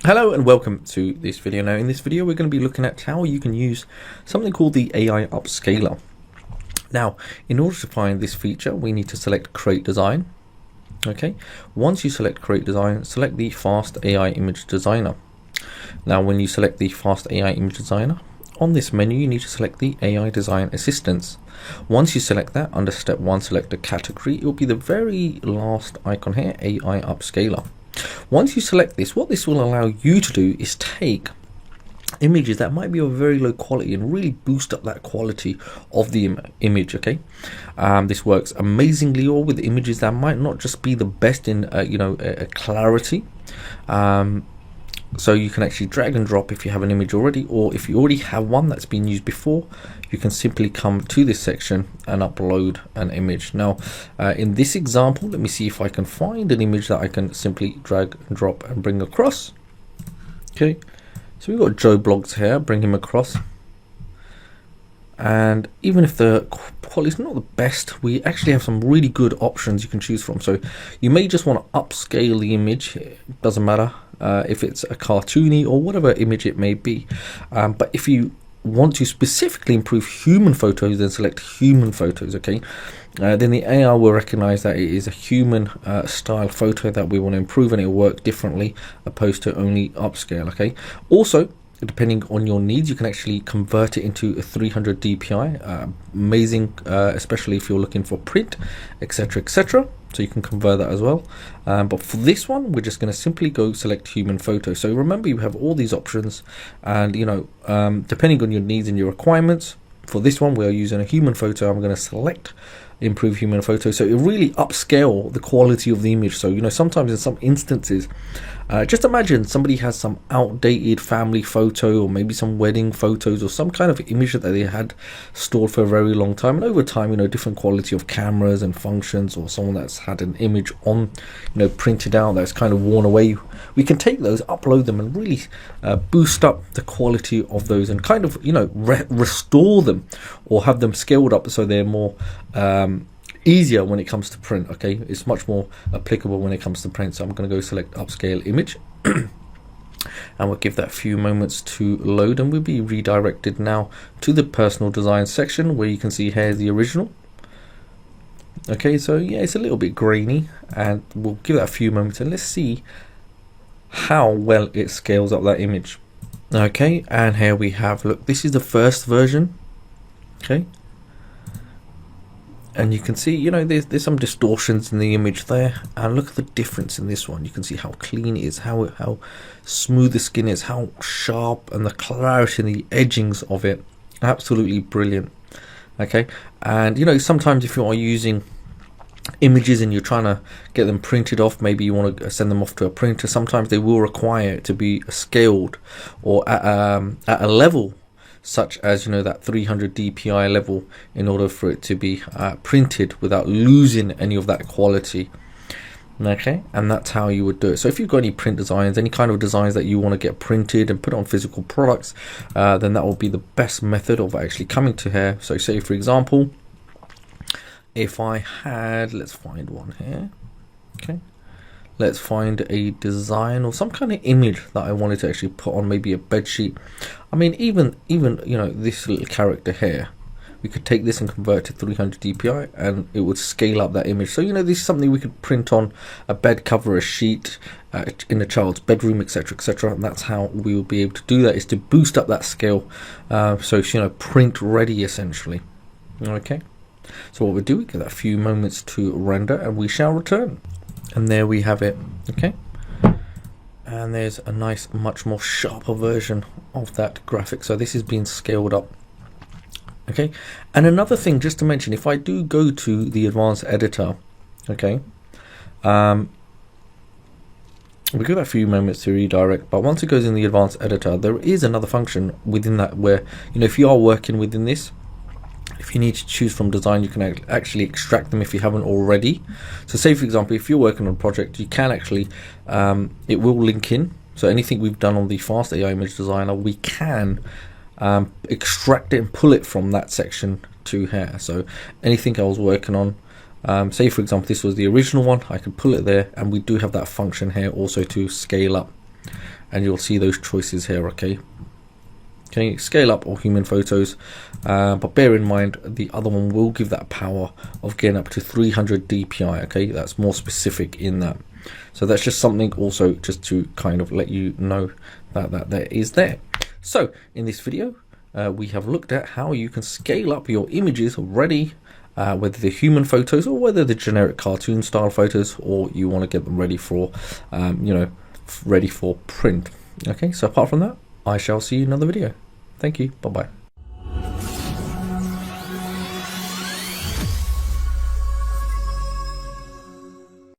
Hello and welcome to this video. Now in this video we're going to be looking at how you can use something called the AI upscaler. Now in order to find this feature we need to select create design. Okay, once you select create design, select the fast AI image designer. Now when you select the fast AI image designer, on this menu you need to select the AI design assistance. Once you select that, under step 1 select a category. It will be the very last icon here, AI upscaler. Once you select this, what this will allow you to do is take images that might be of very low quality and really boost up that quality of the image. Okay, this works amazingly well with images that might not just be the best in clarity. So you can actually drag and drop if you have an image already, or if you already have one that's been used before, you can simply come to this section and upload an image. Now in this example, let me see if I can find an image that I can simply drag and drop and bring across. Okay, so we've got Joe Blogs here, bring him across. And even if the quality is not the best, we actually have some really good options you can choose from. So you may just want to upscale the image, it doesn't matter if it's a cartoony or whatever image it may be. But if you want to specifically improve human photos, then select human photos. Okay, then the AI will recognize that it is a human style photo that we want to improve, and it will work differently opposed to only upscale. Okay, also depending on your needs, you can actually convert it into a 300 DPI. Amazing, especially if you're looking for print, etc, etc. So you can convert that as well. But for this one, we're just going to simply go select human photo. So remember, you have all these options, and depending on your needs and your requirements, for this one we are using a human photo. I'm going to select improve human photo, so it really upscale the quality of the image. So sometimes in some instances, just imagine somebody has some outdated family photo, or maybe some wedding photos, or some kind of image that they had stored for a very long time, and over time different quality of cameras and functions, or someone that's had an image on printed out that's kind of worn away, we can take those, upload them, and really boost up the quality of those, and kind of restore them or have them scaled up so they're more easier when it comes to print. Okay, it's much more applicable when it comes to print. So I'm going to go select upscale image and we'll give that a few moments to load, and we'll be redirected now to the personal design section where you can see here's the original. Okay, so yeah, it's a little bit grainy, and we'll give that a few moments and let's see how well it scales up that image. Okay, and here we have, look, this is the first version. Okay, and you can see there's some distortions in the image there, and look at the difference in this one. You can see how clean it is, how smooth the skin is, how sharp, and the clarity and the edgings of it, absolutely brilliant. Okay, and sometimes if you are using images and you're trying to get them printed off, maybe you want to send them off to a printer, sometimes they will require it to be scaled or at a level such as that 300 DPI level in order for it to be printed without losing any of that quality. Okay, and that's how you would do it. So if you've got any print designs, any kind of designs that you want to get printed and put on physical products, then that will be the best method of actually coming to here. So say for example, if I had, let's find one here. Okay, let's find a design or some kind of image that I wanted to actually put on maybe a bed sheet. I mean, even this little character here, we could take this and convert to 300 DPI and it would scale up that image. So this is something we could print on a bed cover, a sheet, in a child's bedroom, etc, etc. And that's how we will be able to do that, is to boost up that scale, so it's print ready essentially. Okay, so what we'll do, we give that a few moments to render and we shall return. And there we have it. Okay, and there's a nice, much more sharper version of that graphic. So this is being scaled up. Okay, and another thing just to mention, if I do go to the advanced editor, okay, we give that a few moments to redirect, but once it goes in the advanced editor, there is another function within that where if you are working within this, if you need to choose from design, you can actually extract them if you haven't already. So say for example, if you're working on a project, you can actually it will link in. So anything we've done on the fast AI image designer, we can extract it and pull it from that section to here. So anything I was working on, say for example this was the original one, I could pull it there, and we do have that function here also to scale up. and you'll see those choices here. Okay, scale up or human photos, but bear in mind the other one will give that power of getting up to 300 dpi. Okay, that's more specific in that. So that's just something also just to kind of let you know that that is there. So in this video we have looked at how you can scale up your images ready, whether they're human photos or whether they're generic cartoon style photos, or you want to get them ready for ready for print. Okay, so apart from that, I shall see you in another video. Thank you. Bye bye.